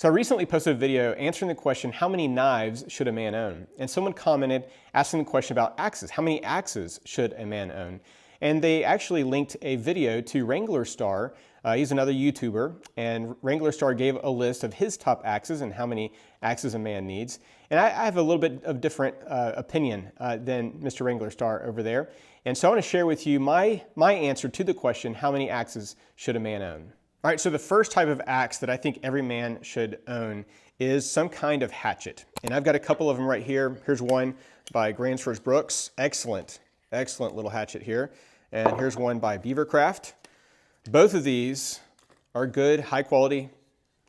So I recently posted a video answering the question, how many knives should a man own? And someone commented asking the question about axes. How many axes should a man own? And they actually linked a video to Wrangler Star. He's another YouTuber, and Wrangler Star gave a list of his top axes and how many axes a man needs. And I have a little bit of different opinion than Mr. Wrangler Star over there. And so I want to share with you my answer to the question, how many axes should a man own? All right, so the first type of axe that I think every man should own is some kind of hatchet. And I've got a couple of them right here. Here's one by Brooks. Excellent little hatchet here. And here's one by Beavercraft. Both of these are good, high quality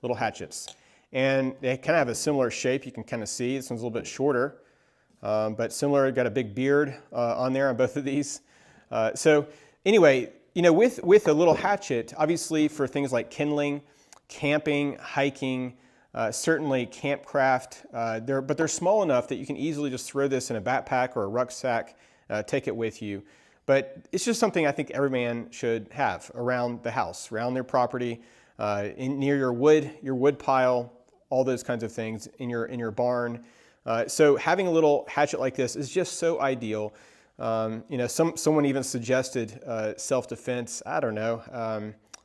little hatchets. And they kind of have a similar shape. You can kind of see this one's a little bit shorter, but similar. Got a big beard on there on both of these. So anyway, you know, with a little hatchet, obviously for things like kindling, camping, hiking, certainly campcraft, but they're small enough that you can easily just throw this in a backpack or a rucksack, take it with you. But it's just something I think every man should have around the house, around their property, near your wood pile, all those kinds of things, in your barn. So having a little hatchet like this is just so ideal. You know, someone even suggested self-defense. I don't know.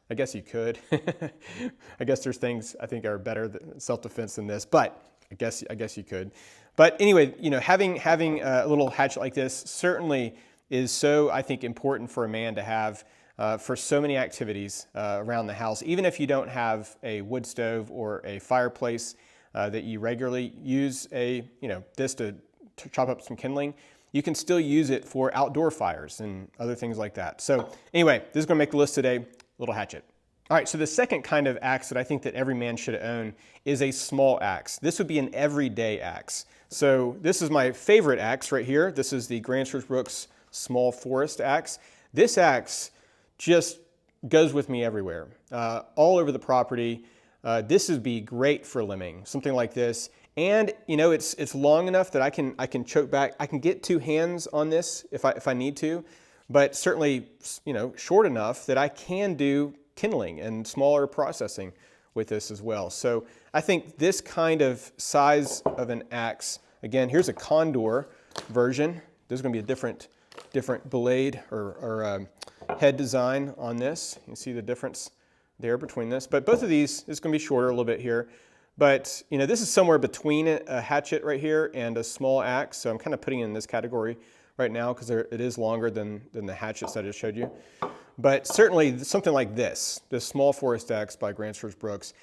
I guess you could. I guess there's things I think are better than self-defense than this, but I guess you could. But anyway, you know, having a little hatchet like this certainly is so, I think, important for a man to have for so many activities around the house. Even if you don't have a wood stove or a fireplace that you regularly use this to chop up some kindling, you can still use it for outdoor fires and other things like that. So anyway, this is going to make the list today, little hatchet. All right, so the second kind of axe that I think that every man should own is a small axe. This would be an everyday axe. So this is my favorite axe right here. This is the Brooks Small Forest axe. This axe just goes with me everywhere, all over the property. This would be great for limbing, something like this. And you know, it's long enough that I can choke back. I can get two hands on this if I need to, but certainly, you know, short enough that I can do kindling and smaller processing with this as well. So I think this kind of size of an axe, again, here's a condor version. There's going to be a different blade or head design on this. You can see the difference there between this. But both of these is going to be shorter a little bit here. But you know, this is somewhere between a hatchet right here and a small axe. So I'm kind of putting it in this category right now because it is longer than the hatchets that I just showed you. But certainly something like this small forest axe by Brooks.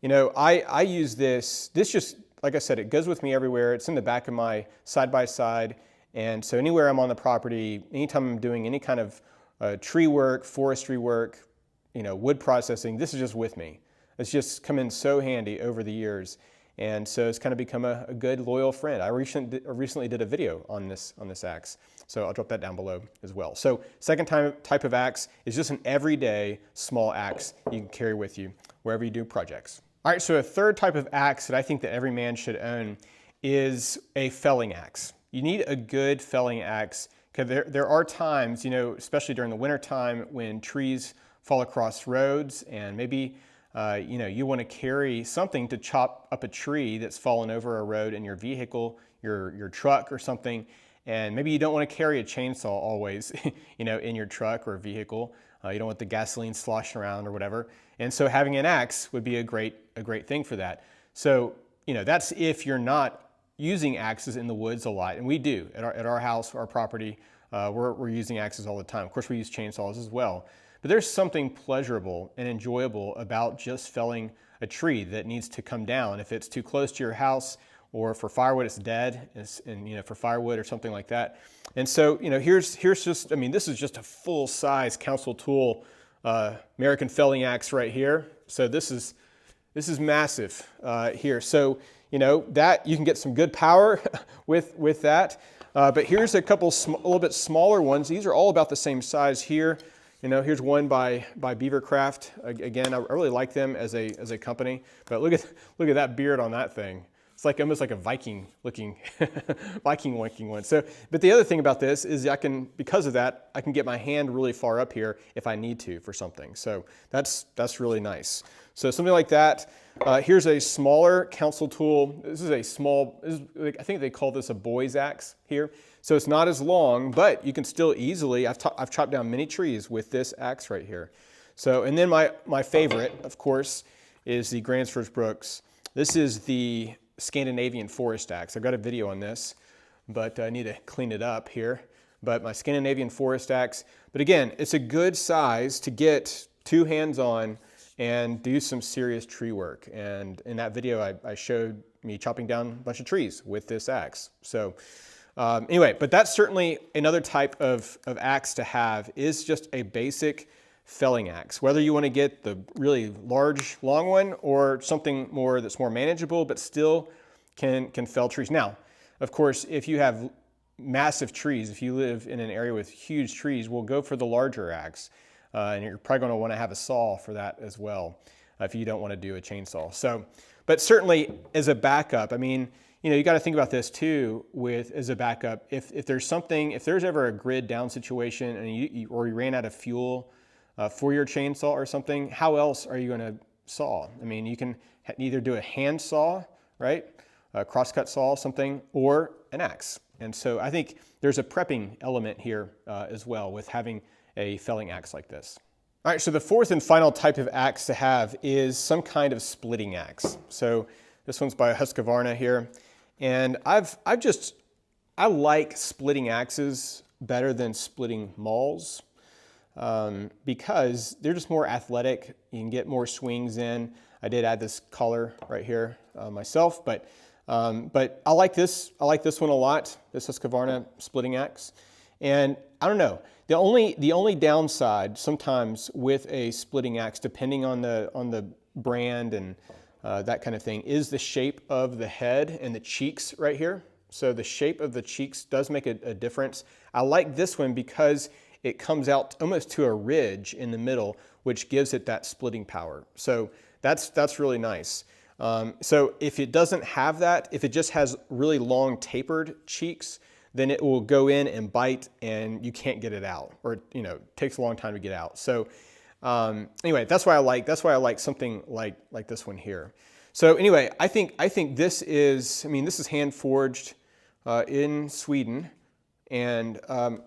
You know, I use this just, like I said, it goes with me everywhere. It's in the back of my side-by-side. And so anywhere I'm on the property, anytime I'm doing any kind of tree work, forestry work, you know, wood processing, this is just with me. It's just come in so handy over the years. And so it's kind of become a good, loyal friend. I recently did a video on this axe. So I'll drop that down below as well. So second type of axe is just an everyday small axe you can carry with you wherever you do projects. All right, so a third type of axe that I think that every man should own is a felling axe. You need a good felling axe because there are times, you know, especially during the winter time when trees fall across roads and maybe you know, you want to carry something to chop up a tree that's fallen over a road in your vehicle, your truck or something, and maybe you don't want to carry a chainsaw always, you know, in your truck or vehicle. You don't want the gasoline sloshing around or whatever. And so having an axe would be a great thing for that. So, you know, that's if you're not using axes in the woods a lot, and we do at our house, our property. We're using axes all the time. Of course, we use chainsaws as well. But there's something pleasurable and enjoyable about just felling a tree that needs to come down. If it's too close to your house, or for firewood it's dead, and you know, for firewood or something like that. And so, you know, here's just, I mean, this is just a full-size Council Tool American felling axe right here. So this is massive here. So, you know, that you can get some good power with that. But here's a couple a little bit smaller ones. These are all about the same size here. You know, here's one by Beavercraft. Again, I really like them as a company. But look at that beard on that thing. It's like almost like a Viking looking one. So, but the other thing about this is because of that, I can get my hand really far up here if I need to for something. So that's really nice. So something like that. Here's a smaller council tool. This is a small, I think they call this a boy's axe here. So it's not as long, but you can still easily, I've chopped down many trees with this axe right here. So, and then my favorite, of course, is the Gransfors Brooks. This is the Scandinavian forest axe. I've got a video on this, but I need to clean it up here. But my Scandinavian forest axe. But again, it's a good size to get 2 hands on and do some serious tree work. And in that video, I showed me chopping down a bunch of trees with this axe. So anyway, but that's certainly another type of axe to have, is just a basic felling axe. Whether you want to get the really large, long one or something more that's more manageable, but still can fell trees. Now, of course, if you have massive trees, if you live in an area with huge trees, we'll go for the larger axe. And you're probably going to want to have a saw for that as well, if you don't want to do a chainsaw. So, but certainly as a backup, I mean, you know, you got to think about this too as a backup. If there's something, if there's ever a grid down situation and you ran out of fuel for your chainsaw or something, how else are you going to saw? I mean, you can either do a hand saw, right? A crosscut saw, something, or an axe. And so I think there's a prepping element here as well with having a felling axe like this. All right, so the fourth and final type of axe to have is some kind of splitting axe. So this one's by Husqvarna here. And I like splitting axes better than splitting mauls because they're just more athletic. You can get more swings in. I did add this collar right here myself, but I like this one a lot, this Husqvarna splitting axe. And I don't know, the only downside sometimes with a splitting axe, depending on the brand and that kind of thing, is the shape of the head and the cheeks right here. So the shape of the cheeks does make a difference. I like this one because it comes out almost to a ridge in the middle, which gives it that splitting power. So that's really nice. So if it doesn't have that, if it just has really long tapered cheeks, then it will go in and bite and you can't get it out, or you know, it takes a long time to get out. So anyway, that's why I like something like this one here. So anyway, I think this is, I mean, this is hand forged in Sweden, and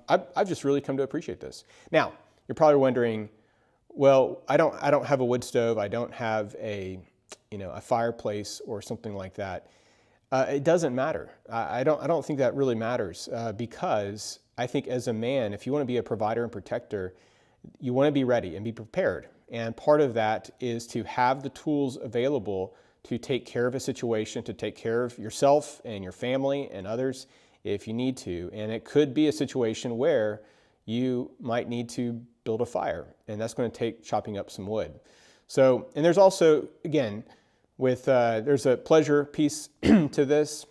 I've just really come to appreciate this. Now, you're probably wondering, well, I don't have a wood stove, I don't have a fireplace or something like that. It doesn't matter. I don't think that really matters because I think as a man, if you want to be a provider and protector, you want to be ready and be prepared. And part of that is to have the tools available to take care of a situation, to take care of yourself and your family and others if you need to. And it could be a situation where you might need to build a fire, and that's going to take chopping up some wood. So, and there's also, again, there's a pleasure piece to this,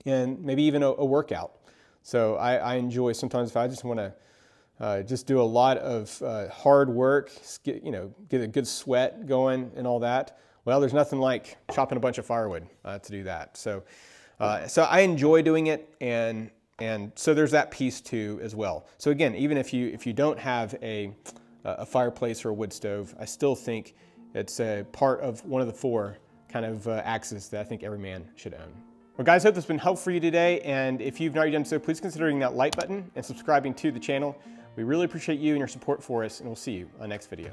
and maybe even a workout. So I enjoy sometimes if I just want to just do a lot of hard work, get a good sweat going and all that. Well, there's nothing like chopping a bunch of firewood to do that. So I enjoy doing it, and so there's that piece too as well. So again, even if you don't have a fireplace or a wood stove, I still think it's a part of one of the 4 kind of axes that I think every man should own. Well guys, I hope this has been helpful for you today, and if you've not already done so, please consider hitting that like button and subscribing to the channel. We really appreciate you and your support for us, and we'll see you on the next video.